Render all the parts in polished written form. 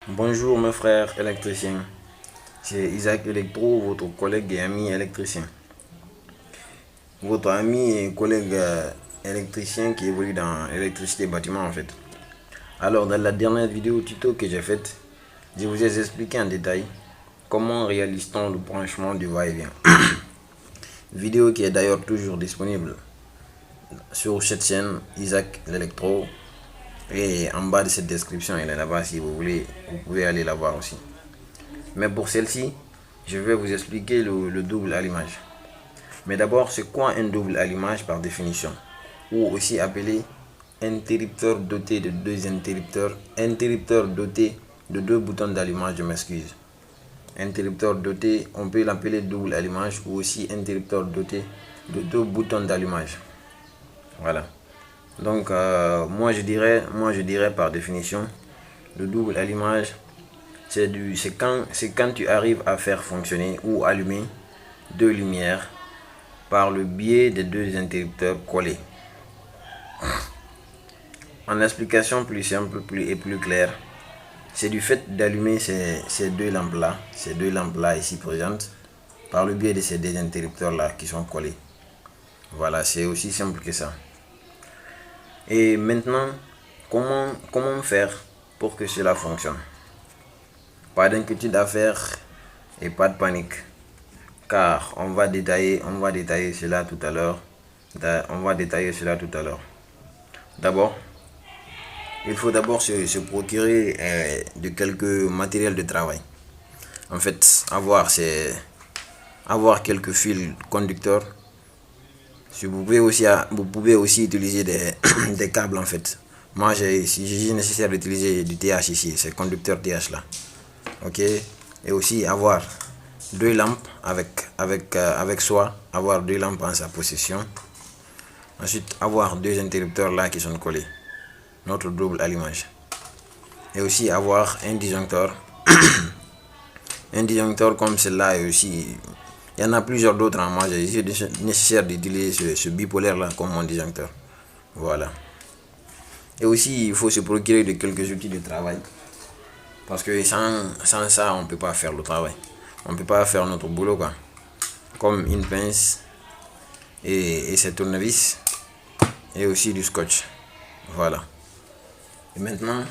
Bonjour mes frères électriciens, c'est Isaac Electro, votre collègue et ami électricien. Votre ami et collègue électricien qui évolue dans l'électricité bâtiment en fait. Alors dans la dernière vidéo tuto que j'ai faite, je vous ai expliqué en détail comment réalise-t-on le branchement du va-et-vient. Vidéo qui est d'ailleurs toujours disponible sur cette chaîne Isaac l'Electro. Et en bas de cette description, elle est là-bas si vous voulez, vous pouvez aller la voir aussi. Mais pour celle-ci, je vais vous expliquer le double allumage. Mais d'abord, c'est quoi un double allumage par définition? Ou aussi appelé interrupteur doté de deux interrupteurs, interrupteur doté de deux boutons d'allumage, je m'excuse. Interrupteur doté, on peut l'appeler double allumage ou aussi interrupteur doté de deux boutons d'allumage. Voilà. Donc, moi je dirais par définition, le double allumage, c'est quand tu arrives à faire fonctionner ou allumer deux lumières par le biais de deux interrupteurs collés. En explication plus simple et plus claire, c'est du fait d'allumer ces deux lampes-là ici présentes, par le biais de ces deux interrupteurs-là qui sont collés. Voilà, c'est aussi simple que ça. Et maintenant, comment faire pour que cela fonctionne? Pas d'inquiétude à faire et pas de panique, car on va détailler cela tout à l'heure. D'abord, il faut d'abord se procurer de quelques matériels de travail. En fait, avoir quelques fils conducteurs. Si vous pouvez aussi utiliser des câbles en fait. Moi, j'ai nécessaire d'utiliser du TH ici, c'est conducteur TH là. Ok. Et aussi avoir deux lampes avec soi, avoir deux lampes en sa possession. Ensuite, avoir deux interrupteurs là qui sont collés, notre double allumage. Et aussi avoir un disjoncteur. Un disjoncteur comme celui-là et aussi. Il y en a plusieurs d'autres. Moi, j'ai nécessaire d'utiliser ce bipolaire là comme mon disjoncteur. Voilà. Et aussi, il faut se procurer de quelques outils de travail. Parce que sans ça, on ne peut pas faire le travail. On ne peut pas faire notre boulot, quoi. Comme une pince et ses tournevis. Et aussi du scotch. Voilà. Et maintenant,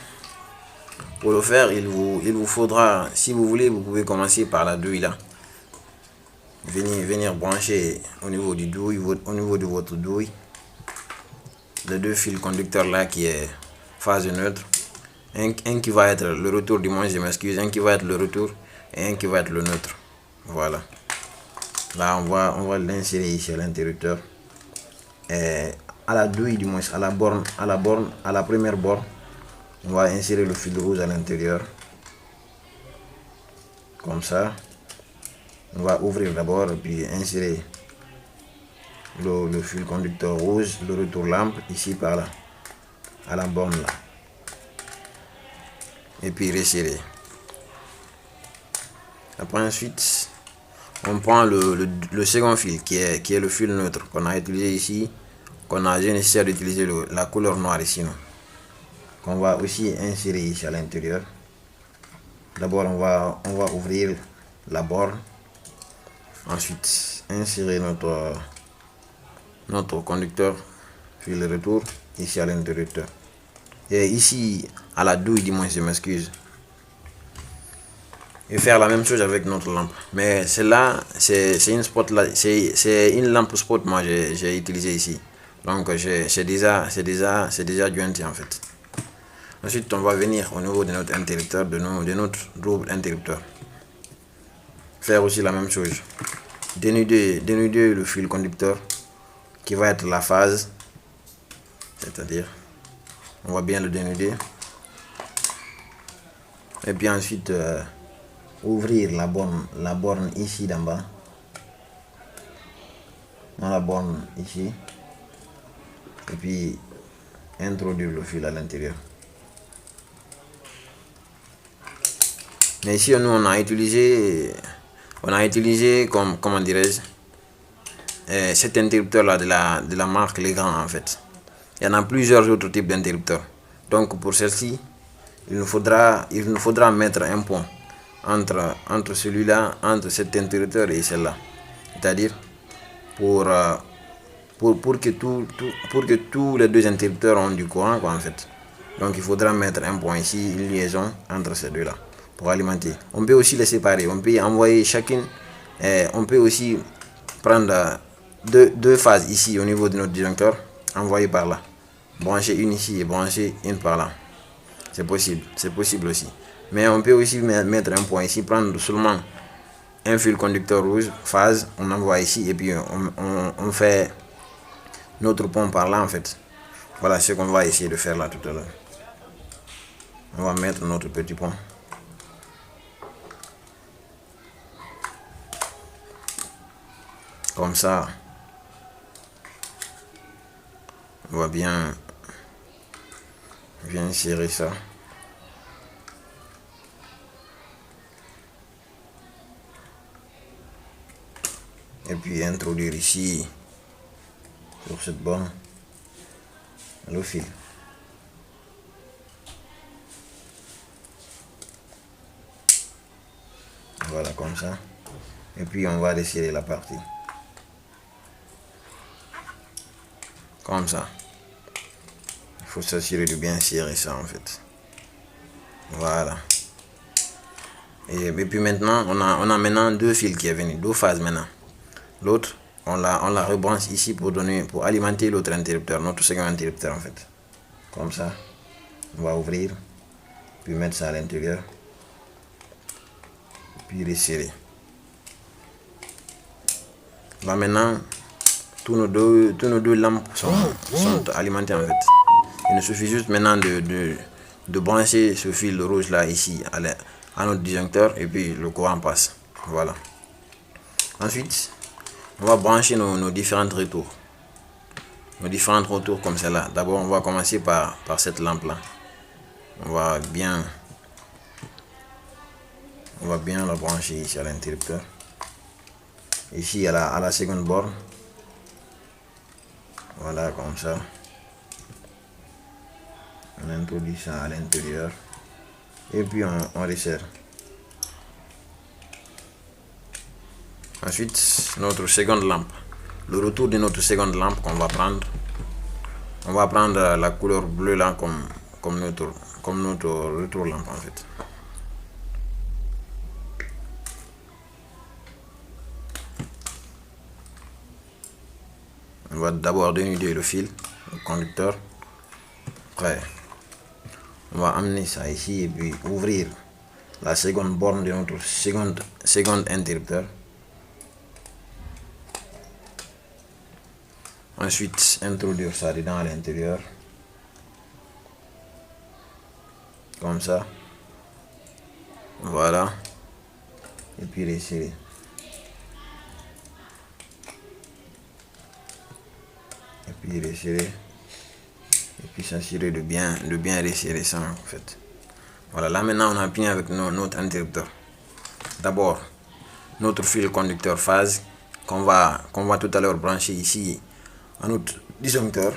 pour le faire, il vous faudra, si vous voulez, vous pouvez commencer par la douille là. Venir brancher au niveau du douille, au niveau de votre douille, les deux fils conducteurs là qui est phase neutre. Un qui va être le retour, du moins je m'excuse, un qui va être le retour et un qui va être le neutre. Voilà. Là on va l'insérer ici à l'interrupteur. Et à la douille, du moins à la première borne, on va insérer le fil rouge à l'intérieur. Comme ça. On va ouvrir d'abord et puis insérer le fil conducteur rouge, le retour lampe ici par là, à la borne là. Et puis resserrer. Après ensuite, on prend le second fil qui est le fil neutre qu'on a utilisé ici, j'ai nécessaire d'utiliser la couleur noire ici, non? Qu'on va aussi insérer ici à l'intérieur. D'abord on va ouvrir la borne. Ensuite, insérer notre conducteur fil retour ici à l'interrupteur. Et ici, à la douille, du moins, je m'excuse. Et faire la même chose avec notre lampe. Mais celle-là, c'est une spot là, c'est une lampe spot, moi, j'ai utilisé ici. Donc, c'est déjà jointé en fait. Ensuite, on va venir au niveau de notre interrupteur, de notre double interrupteur. Faire aussi la même chose. Dénuder le fil conducteur qui va être la phase, c'est-à-dire on va bien le dénuder et puis ensuite ouvrir la borne ici d'en bas, dans la borne ici, et puis introduire le fil à l'intérieur. Mais ici nous on a utilisé comment dirais-je, cet interrupteur là de la marque Legrand en fait. Il y en a plusieurs autres types d'interrupteurs. Donc pour celle-ci, il nous faudra mettre un pont entre celui-là, entre cet interrupteur et celle-là. C'est-à-dire pour, pour que tous les deux interrupteurs ont du courant, quoi, en fait. Donc il faudra mettre un point ici, une liaison entre ces deux-là pour alimenter. On peut aussi les séparer, on peut envoyer chacune, on peut aussi prendre deux phases ici au niveau de notre disjoncteur, envoyer par là, brancher une ici et brancher une par là. C'est possible aussi. Mais on peut aussi mettre un point ici, prendre seulement un fil conducteur rouge, phase, on envoie ici et puis on fait notre pont par là en fait. Voilà ce qu'on va essayer de faire là tout à l'heure. On va mettre notre petit pont. Comme ça, on va bien serrer ça. Et puis introduire ici, sur cette borne, le fil. Voilà, comme ça. Et puis on va desserrer la partie. Comme ça. Il faut s'assurer de bien serrer ça en fait. Voilà. Et puis maintenant, on a maintenant deux fils qui est venu, deux phases maintenant. L'autre, on la rebranche ici pour alimenter l'autre interrupteur, notre second interrupteur en fait. Comme ça. On va ouvrir, puis mettre ça à l'intérieur, puis resserrer. Là maintenant, tous nos deux lampes sont alimentées en fait. Il nous suffit juste maintenant de brancher ce fil rouge là ici à notre disjoncteur et puis le courant passe. Voilà. Ensuite, on va brancher nos différentes retours. Nos différentes retours comme celle-là. D'abord, on va commencer par cette lampe là. On va bien la brancher ici à l'interrupteur. Ici à la seconde borne. Voilà, comme ça. On introduit ça à l'intérieur. Et puis on resserre. Ensuite, notre seconde lampe. Le retour de notre seconde lampe qu'on va prendre. On va prendre la couleur bleue là comme notre retour lampe en fait. On va d'abord dénuder le fil, le conducteur. Après, on va amener ça ici et puis ouvrir la seconde borne de notre seconde interrupteur. Ensuite, introduire ça dedans à l'intérieur. Comme ça. Voilà. Et puis resserrer. Et puis resserrer. Et puis s'assurer de bien resserrer ça en fait. Voilà, là maintenant on a bien avec notre interrupteur. D'abord, notre fil conducteur phase qu'on va tout à l'heure brancher ici à notre disjoncteur.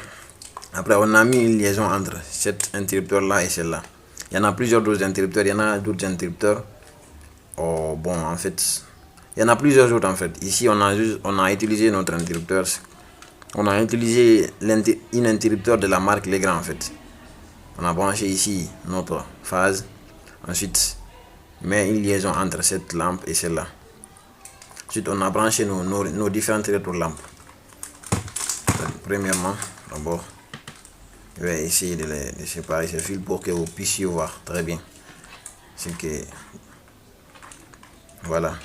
Après, on a mis une liaison entre cet interrupteur là et celle-là. Il y en a plusieurs d'autres interrupteurs. Il y en a d'autres interrupteurs. Oh, bon, en fait, il y en a plusieurs autres en fait. Ici, on a utilisé notre interrupteur. On a utilisé un interrupteur de la marque Legrand en fait. On a branché ici notre phase. Ensuite, met une liaison entre cette lampe et celle-là. Ensuite, on a branché nos différentes lampes. Premièrement, d'abord, je vais essayer de séparer ces fils pour que vous puissiez voir très bien. C'est que voilà.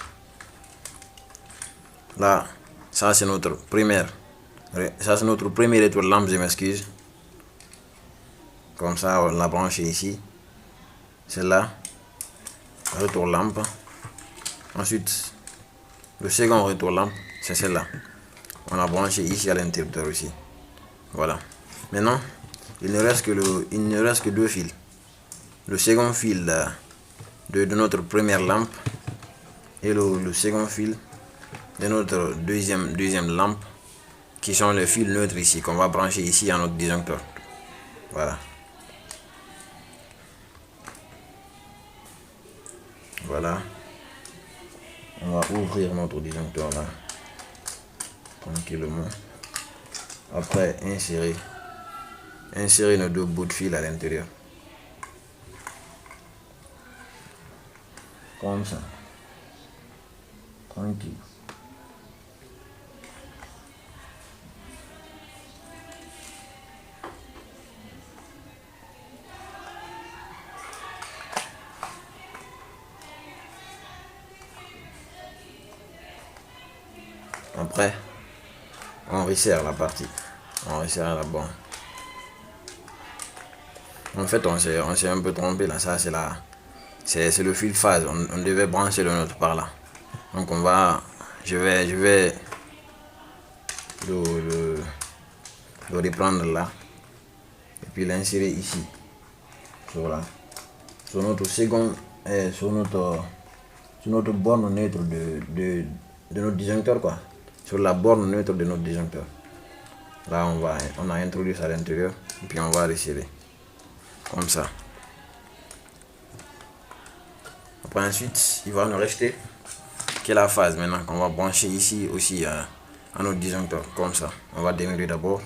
Là, ça c'est notre première. Ça c'est notre premier retour lampe, je m'excuse. Comme ça, on l'a branché ici. Celle-là, retour lampe. Ensuite, le second retour lampe, c'est celle-là. On a branché ici à l'interrupteur aussi. Voilà. Maintenant, il ne reste que deux fils. Le second fil de notre première lampe et le second fil de notre deuxième lampe, qui sont les fils neutres ici, qu'on va brancher ici à notre disjoncteur. Voilà. Voilà. On va ouvrir notre disjoncteur là. Tranquillement. Après, insérer nos 2 bouts de fil à l'intérieur. Comme ça. Tranquille. Après, on resserre la partie. On resserre la borne. En fait, on s'est un peu trompé là. Ça, c'est le fil phase. On devait brancher le nôtre par là. Donc, je vais le reprendre là. Et puis l'insérer ici. Sur notre second, sur notre borne neutre de notre disjoncteur quoi. Sur la borne neutre de notre disjoncteur. Là, on a introduit ça à l'intérieur. Et puis, on va resserrer. Comme ça. Après, ensuite, il va nous rester que la phase maintenant qu'on va brancher ici aussi à notre disjoncteur. Comme ça. On va dénuder d'abord.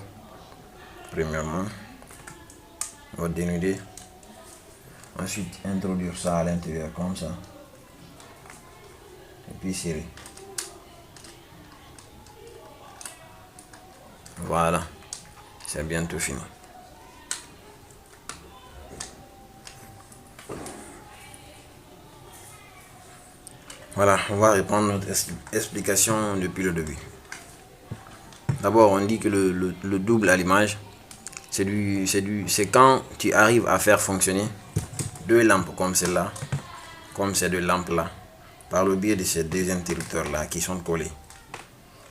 Premièrement. On va dénuder. Ensuite, introduire ça à l'intérieur. Comme ça. Et puis serrer. Voilà, c'est bientôt fini. Voilà, on va reprendre notre explication depuis le début. D'abord, on dit que le double allumage, c'est quand tu arrives à faire fonctionner 2 lampes comme celle-là, comme ces 2 lampes-là, par le biais de ces 2 interrupteurs-là qui sont collés.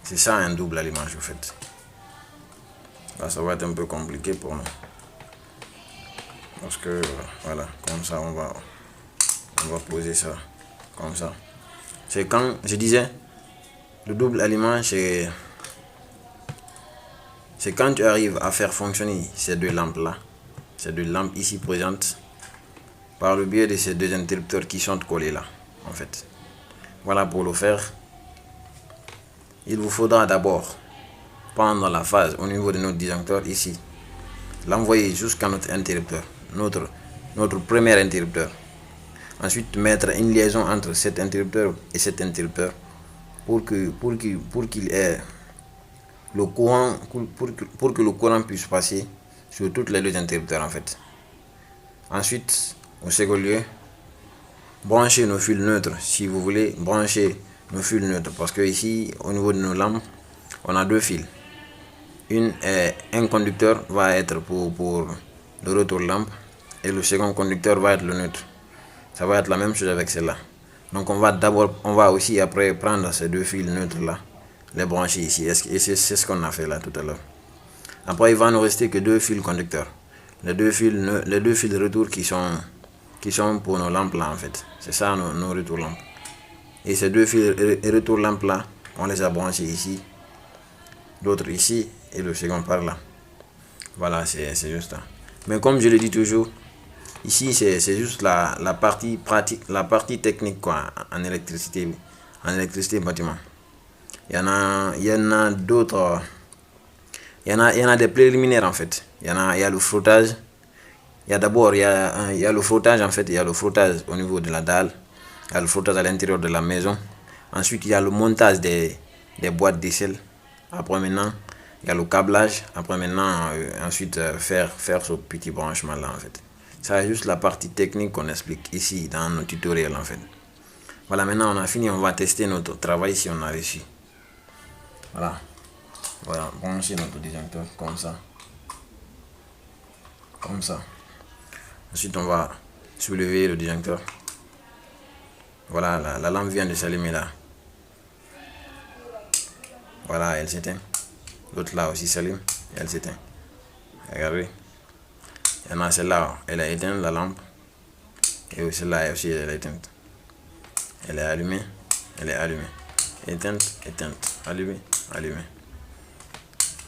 C'est ça un double allumage, en fait. Là, ça va être un peu compliqué pour nous. Parce que, voilà, comme ça, on va poser ça. Comme ça. C'est quand, je disais, le double allumage, c'est quand tu arrives à faire fonctionner ces 2 lampes-là. Ces 2 lampes ici présentes. Par le biais de ces 2 interrupteurs qui sont collés là, en fait. Voilà, pour le faire, il vous faudra d'abord prendre la phase au niveau de notre disjoncteur ici, l'envoyer jusqu'à notre interrupteur, notre premier interrupteur. Ensuite, mettre une liaison entre cet interrupteur et cet interrupteur pour qu'il ait le courant, pour que le courant puisse passer sur toutes les 2 interrupteurs en fait. Ensuite, au second lieu, brancher nos fils neutres si vous voulez brancher nos fils neutres, parce que ici au niveau de nos lampes on a 2 fils. Un conducteur va être pour le retour lampe et le second conducteur va être le neutre. Ça va être la même chose avec celle-là. Donc on va aussi après prendre ces 2 fils neutres là, les brancher ici, et c'est ce qu'on a fait là tout à l'heure. Après il va nous rester que 2 fils conducteurs, les 2 fils de retour qui sont pour nos lampes là en fait. C'est ça nos retours lampes. Et ces 2 fils retour lampes là, on les a branchés ici, l'autre ici et le second par là. Voilà, c'est juste ça. Mais comme je le dis toujours, ici c'est juste la partie pratique, la partie technique quoi, en électricité bâtiment. Il y en a d'autres, il y en a des préliminaires en fait. Il y a le frottage. Il y a le frottage en fait, il y a le frottage au niveau de la dalle, il y a le frottage à l'intérieur de la maison. Ensuite, il y a le montage des boîtes d'aisselle. Après maintenant, il y a le câblage. Après maintenant, ensuite faire ce petit branchement là en fait. Ça c'est juste la partie technique qu'on explique ici dans nos tutoriels en fait. Voilà, maintenant on a fini, on va tester notre travail si on a réussi. Voilà, brancher notre disjoncteur comme ça. Comme ça. Ensuite, on va soulever le disjoncteur. Voilà, la lampe vient de s'allumer là. Voilà, elle s'éteint. L'autre là aussi s'allume et elle s'éteint. Regardez. Il y en a celle-là, elle a éteint la lampe. Et celle-là aussi, elle est éteinte. Elle est allumée, elle est allumée. Éteinte, éteinte. Allumée, allumée.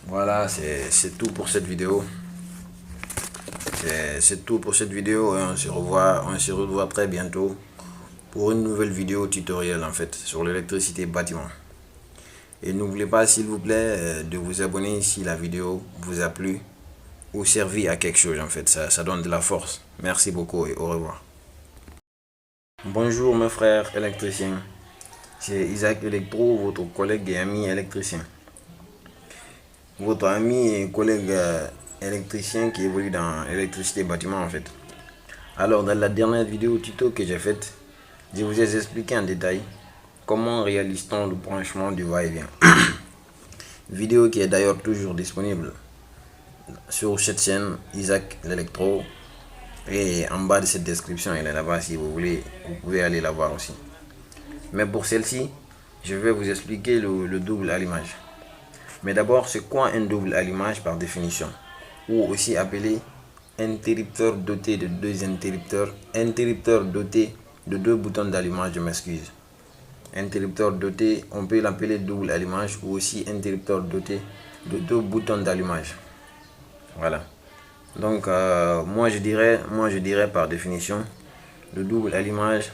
Voilà, c'est tout pour cette vidéo. C'est tout pour cette vidéo et on se revoit très bientôt pour une nouvelle vidéo tutoriel en fait sur l'électricité bâtiment. Et n'oubliez pas s'il vous plaît de vous abonner si la vidéo vous a plu ou servi à quelque chose en fait, ça donne de la force. Merci beaucoup et au revoir. Bonjour mes frères électriciens, c'est Isaac Electro, votre collègue et ami électricien. Votre ami et collègue électricien qui évolue dans l'électricité bâtiment en fait. Alors dans la dernière vidéo tuto que j'ai faite, je vous ai expliqué en détail comment réalise-t-on le branchement du va-et-vient. Vidéo qui est d'ailleurs toujours disponible sur cette chaîne Isaac l'Electro, et en bas de cette description elle est là-bas si vous voulez, vous pouvez aller la voir aussi. Mais pour celle-ci, je vais vous expliquer le double allumage. Mais d'abord, c'est quoi un double allumage par définition, ou aussi appelé interrupteur doté de deux interrupteurs, interrupteur doté de deux boutons d'allumage, je m'excuse. Interrupteur doté, on peut l'appeler double allumage ou aussi interrupteur doté de deux boutons d'allumage. Voilà. Donc moi je dirais par définition, le double allumage,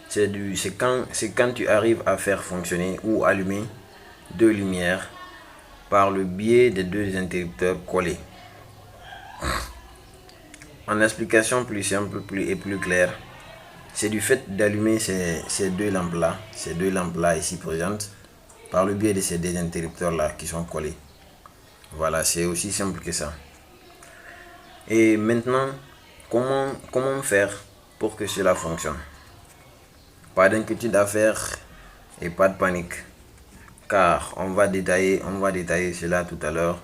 c'est quand tu arrives à faire fonctionner ou allumer deux lumières par le biais de deux interrupteurs collés. En explication plus simple et plus claire, c'est du fait d'allumer ces deux lampes là ici présentes, par le biais de ces deux interrupteurs là qui sont collés. Voilà, c'est aussi simple que ça. Et maintenant, comment faire pour que cela fonctionne? Pas d'inquiétude à faire et pas de panique, car on va détailler cela tout à l'heure.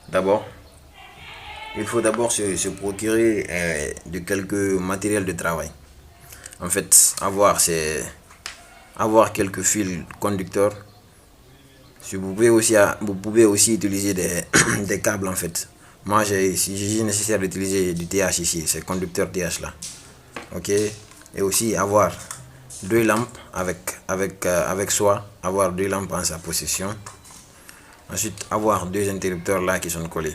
D'abord, il faut d'abord se procurer de quelques matériels de travail. En fait, avoir quelques fils conducteurs. Si vous pouvez aussi utiliser des câbles en fait. Moi, j'ai nécessaire d'utiliser du TH ici, c'est conducteur TH là. Ok. Et aussi avoir deux lampes avec soi, avoir deux lampes en sa possession. Ensuite, avoir deux interrupteurs là qui sont collés,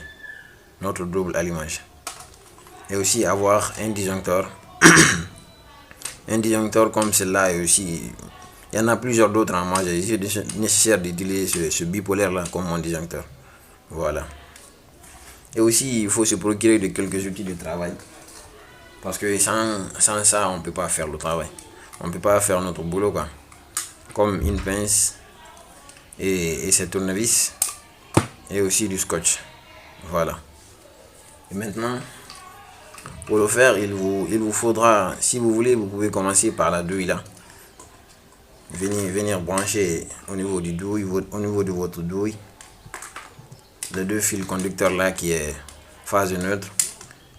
notre double allumage. Et aussi avoir un disjoncteur. Un disjoncteur comme celui-là, et aussi il y en a plusieurs d'autres. Moi j'ai nécessaire d'utiliser ce bipolaire là comme mon disjoncteur. Voilà. Et aussi il faut se procurer de quelques outils de travail, parce que sans ça on peut pas faire le travail, on peut pas faire notre boulot quoi. Comme une pince et ces tournevis et aussi du scotch. Voilà. Et maintenant, pour le faire, il vous faudra, si vous voulez, vous pouvez commencer par la douille là. Venir brancher au niveau du douille, au niveau de votre douille, les deux fils conducteurs là qui est phase neutre.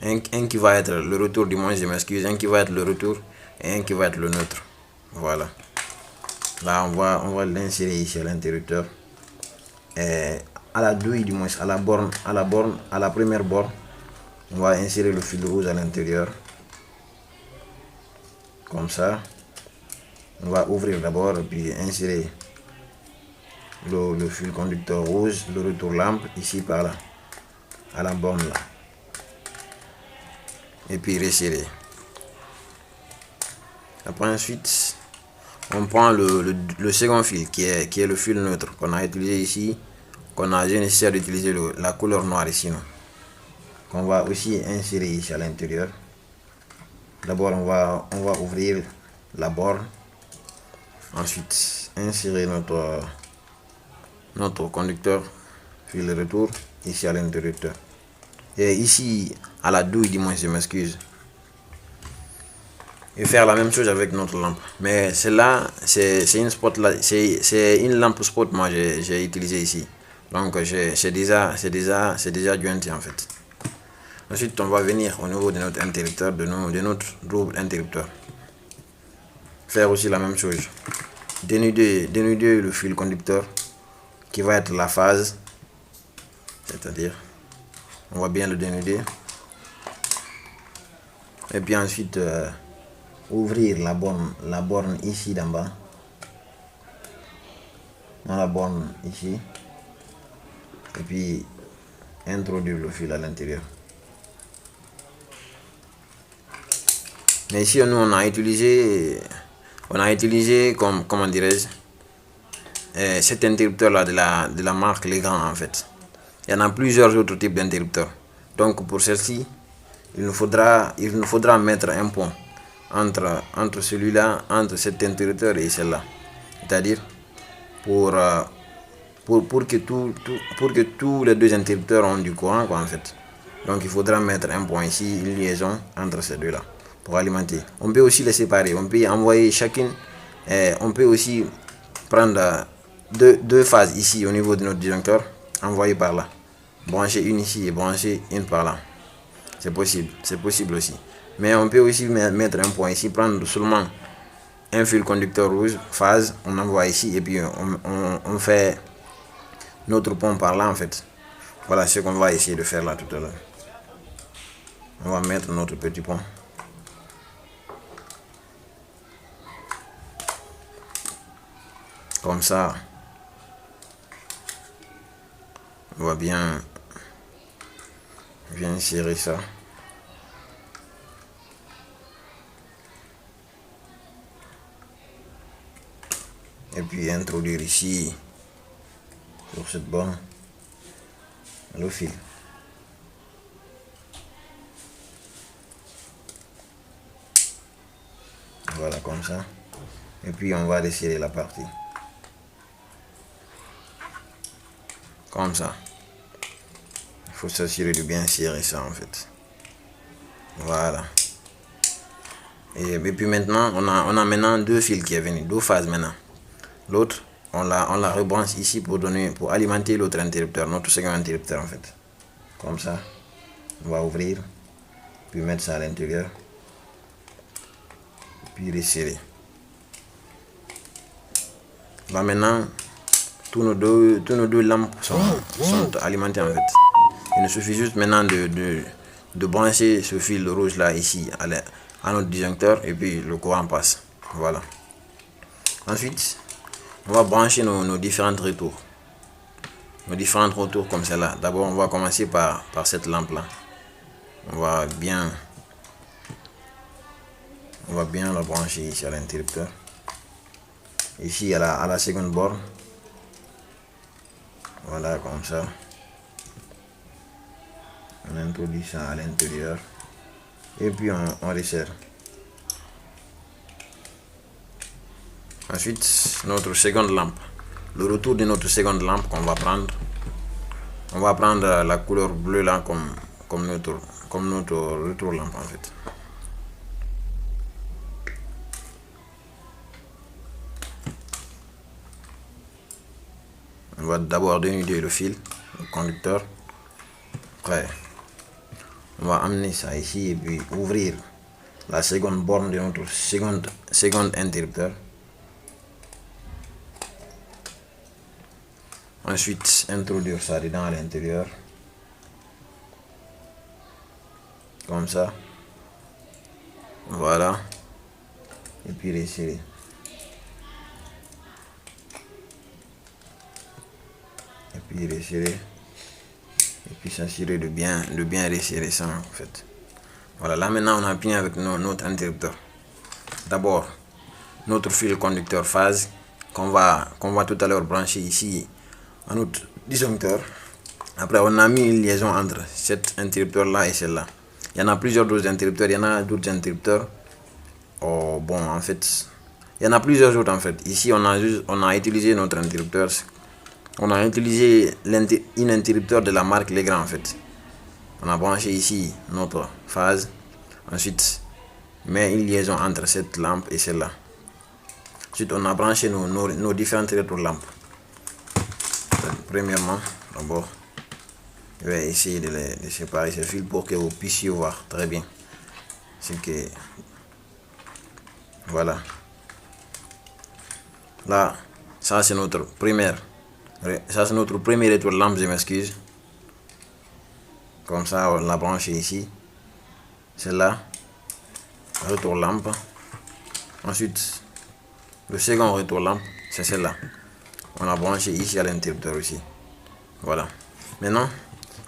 Un qui va être le retour, du moins je m'excuse, un qui va être le retour et un qui va être le neutre. Voilà. Là on va l'insérer ici à l'interrupteur. Et à la douille, du moins à la première borne, on va insérer le fil rouge à l'intérieur. Comme ça. On va ouvrir d'abord et puis insérer le fil conducteur rouge, le retour lampe ici par là, à la borne là. Et puis resserrer. Après ensuite, on prend le second fil qui est le fil neutre qu'on a utilisé ici, j'ai nécessaire d'utiliser la couleur noire ici, non, qu'on va aussi insérer ici à l'intérieur. D'abord on va ouvrir la borne. Ensuite, insérer notre conducteur fil retour ici à l'interrupteur. Et ici, à la douille, du moins, je m'excuse. Et faire la même chose avec notre lampe. Mais celle-là, c'est une spot là, c'est une lampe spot, moi j'ai utilisé ici. Donc c'est déjà jointé en fait. Ensuite, on va venir au niveau de notre interrupteur, de notre double interrupteur. Faire aussi la même chose. Dénuder le fil conducteur qui va être la phase, c'est-à-dire on va bien le dénuder, et puis ensuite ouvrir la borne ici d'en bas, dans la borne ici, et puis introduire le fil à l'intérieur. Mais ici, nous, on a utilisé comment dirais-je, cet interrupteur-là de la marque Legrand en fait. Il y en a plusieurs autres types d'interrupteurs. Donc pour celle-ci, il nous faudra mettre un pont entre celui-là, entre cet interrupteur et celle-là. C'est-à-dire pour, euh, pour que tous les deux interrupteurs ont du courant quoi, en fait. Donc il faudra mettre un point ici, une liaison entre ces deux-là pour alimenter. On peut aussi les séparer, on peut envoyer chacune, on peut aussi prendre deux phases ici au niveau de notre disjoncteur, envoyer par là, brancher une ici et brancher une par là. C'est possible aussi. Mais on peut aussi mettre un point ici, prendre seulement un fil conducteur rouge, phase, on envoie ici et puis on fait notre pont par là en fait. Voilà ce qu'on va essayer de faire là tout à l'heure. On va mettre notre petit pont. Comme ça, on va bien serrer ça. Et puis introduire ici, sur cette borne, le fil. Voilà, comme ça. Et puis on va desserrer la partie. Comme ça. Il faut s'assurer de bien serrer ça en fait. Voilà. Et puis maintenant, on a maintenant deux fils qui est venu, deux phases maintenant. L'autre, on la rebranche ici pour alimenter l'autre interrupteur, notre second interrupteur en fait. Comme ça. On va ouvrir, puis mettre ça à l'intérieur, puis resserrer. Là maintenant, tous nos deux lampes sont alimentées en fait. Il nous suffit juste maintenant de brancher ce fil rouge là ici à notre disjoncteur et puis le courant passe. Voilà. Ensuite, on va brancher nos différentes retours. Nos différentes retours comme celle-là. D'abord, on va commencer par cette lampe là. On va bien la brancher ici à l'interrupteur. Ici à la seconde borne. Voilà, comme ça. On introduit ça à l'intérieur. Et puis on resserre. Ensuite, notre seconde lampe. Le retour de notre seconde lampe qu'on va prendre. On va prendre la couleur bleue là comme notre retour lampe en fait. On va d'abord dénuder le fil, le conducteur. Après, on va amener ça ici et puis ouvrir la seconde borne de notre second interrupteur. Ensuite, introduire ça dedans à l'intérieur. Comme ça. Voilà. Et puis resserrer. Et puis resserrer. Et puis s'assurer de bien resserrer ça en fait. Voilà, là maintenant on a bien avec notre interrupteur. D'abord, notre fil conducteur phase qu'on va tout à l'heure brancher ici à notre disjoncteur. Après, on a mis une liaison entre cet interrupteur là et celle-là. Il y en a plusieurs autres interrupteurs. Il y en a d'autres interrupteurs. Oh, bon, en fait, il y en a plusieurs autres en fait. Ici, on a utilisé notre interrupteur. On a utilisé un interrupteur de la marque Legrand en fait. On a branché ici notre phase. Ensuite, met une liaison entre cette lampe et celle-là. Ensuite, on a branché nos différentes lampes. Premièrement, d'abord, je vais essayer de séparer ces fils pour que vous puissiez voir très bien. C'est que voilà. Là, ça c'est notre première. Ça c'est notre premier retour lampe, je m'excuse. Comme ça, on l'a branché ici. Celle-là, retour lampe. Ensuite, le second retour lampe, c'est celle-là. On l'a branché ici à l'interrupteur aussi. Voilà. Maintenant,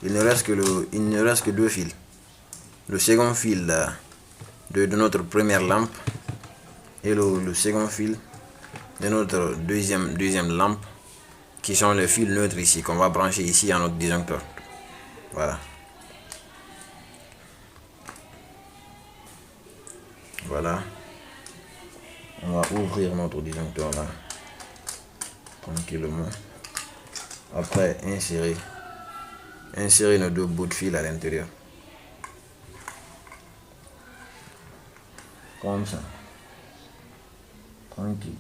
il ne reste que deux fils. Le second fil de notre première lampe et le second fil de notre deuxième lampe, qui sont les fils neutres ici, qu'on va brancher ici à notre disjoncteur. Voilà. Voilà. On va ouvrir notre disjoncteur là, tranquillement. Après, insérer nos deux bouts de fil à l'intérieur. Comme ça. Tranquille.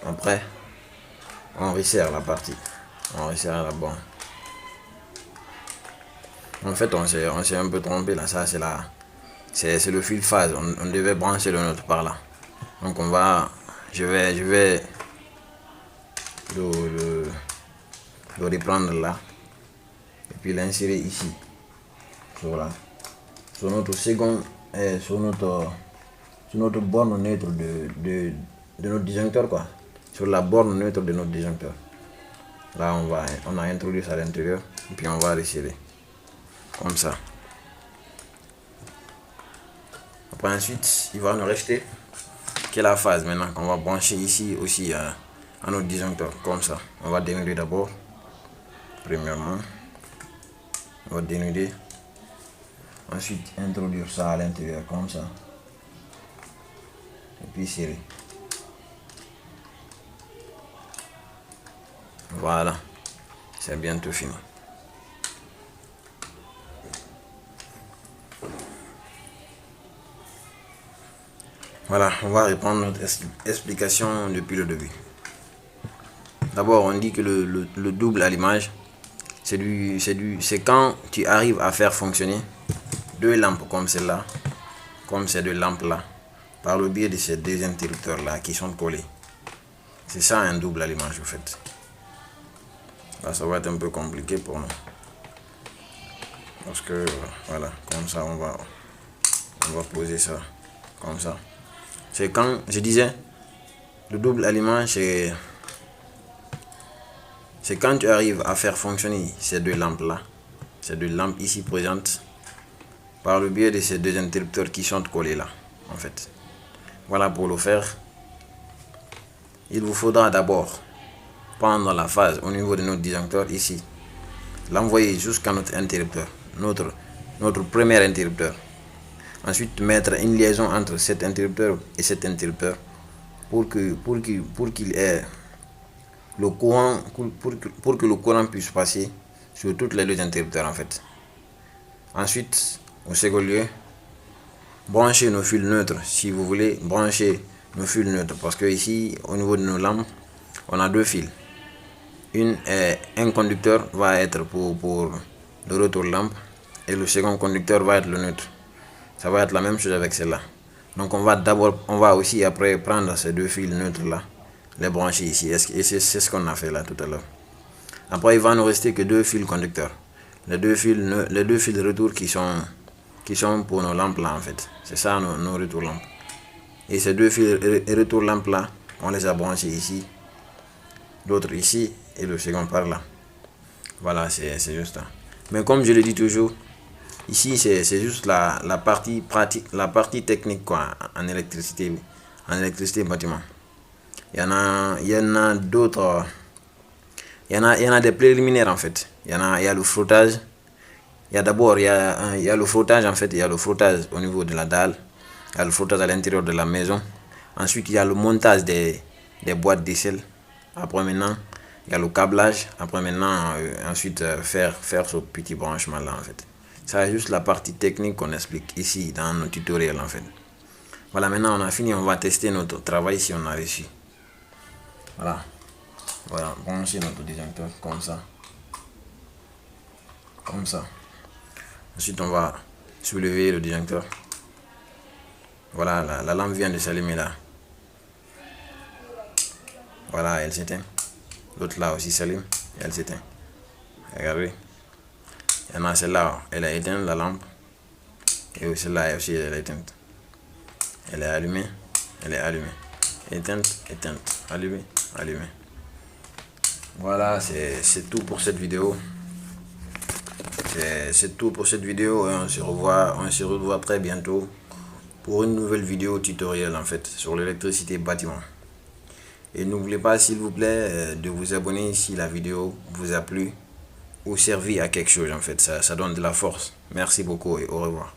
Après, on resserre la partie. On resserre la borne. En fait, on s'est un peu trompé là. Ça, c'est le fil phase. On devait brancher le nôtre par là. Donc je vais le reprendre là. Et puis l'insérer ici. Sur notre second, sur notre borne neutre de notre disjoncteur, quoi. Sur la borne neutre de notre disjoncteur. Là, on a introduit ça à l'intérieur. Et puis on va resserrer. Comme ça. Après, ensuite, il va nous rester que la phase maintenant qu'on va brancher ici aussi à notre disjoncteur. Comme ça. On va dénuder d'abord. Premièrement. On va dénuder. Ensuite, introduire ça à l'intérieur comme ça. Et puis serrer. Voilà. C'est bientôt fini. Voilà, on va reprendre notre explication depuis le début. D'abord, on dit que le double allumage, c'est quand tu arrives à faire fonctionner deux lampes comme celle-là, comme ces deux lampes-là, par le biais de ces deux interrupteurs-là qui sont collés. C'est ça un double allumage, en fait. Là, ça va être un peu compliqué pour nous. Parce que, voilà, comme ça, on va poser ça, comme ça. C'est quand, je disais, le double allumage, c'est quand tu arrives à faire fonctionner ces deux lampes-là, ces deux lampes ici présentes, par le biais de ces deux interrupteurs qui sont collés là, en fait. Voilà, pour le faire, il vous faudra d'abord prendre la phase au niveau de notre disjoncteur ici, l'envoyer jusqu'à notre interrupteur, notre premier interrupteur. Ensuite, mettre une liaison entre cet interrupteur et cet interrupteur pour qu'il ait le courant, pour que le courant puisse passer sur toutes les deux interrupteurs, en fait. Ensuite, au second lieu, brancher nos fils neutres. Si vous voulez brancher nos fils neutres, parce que ici, au niveau de nos lampes, on a deux fils. Un conducteur va être pour le retour lampe et le second conducteur va être le neutre. Ça va être la même chose avec celle-là. Donc on va aussi après prendre ces deux fils neutres là, les brancher ici. Et c'est ce qu'on a fait là tout à l'heure. Après il va nous rester que deux fils conducteurs. Les deux fils de retour qui sont pour nos lampes là, en fait. C'est ça nos retours lampes. Et ces deux fils retour lampes là, on les a branchés ici, l'autre ici et le second par là. Voilà, c'est juste ça. Mais comme je le dis toujours, ici c'est juste la partie pratique, la partie technique, quoi, en électricité bâtiment. Il y en a d'autres. Il y en a des préliminaires, en fait. Il y a le frottage. Il y a le frottage, en fait. Il y a le frottage au niveau de la dalle. Il y a le frottage à l'intérieur de la maison. Ensuite, il y a le montage des boîtes d'aisselle. Après maintenant, il y a le câblage. Après maintenant, ensuite faire ce petit branchement là, en fait. C'est juste la partie technique qu'on explique ici dans nos tutoriels, en fait. Voilà, maintenant on a fini. On va tester notre travail si on a réussi. Voilà, brancher notre disjoncteur comme ça. Comme ça. Ensuite, on va soulever le disjoncteur. Voilà, la lampe vient de s'allumer là. Voilà, elle s'éteint. L'autre là aussi s'allume et elle s'éteint. Regardez. Il y en a celle-là, elle a éteint la lampe. Et aussi là aussi elle est éteinte. Elle est allumée. Elle est allumée. Éteinte, éteinte. Allumée, allumée. Voilà, c'est tout pour cette vidéo. C'est tout pour cette vidéo et on se revoit très bientôt pour une nouvelle vidéo tutoriel en fait sur l'électricité bâtiment. Et n'oubliez pas s'il vous plaît de vous abonner si la vidéo vous a plu ou servi à quelque chose en fait, ça donne de la force. Merci beaucoup et au revoir.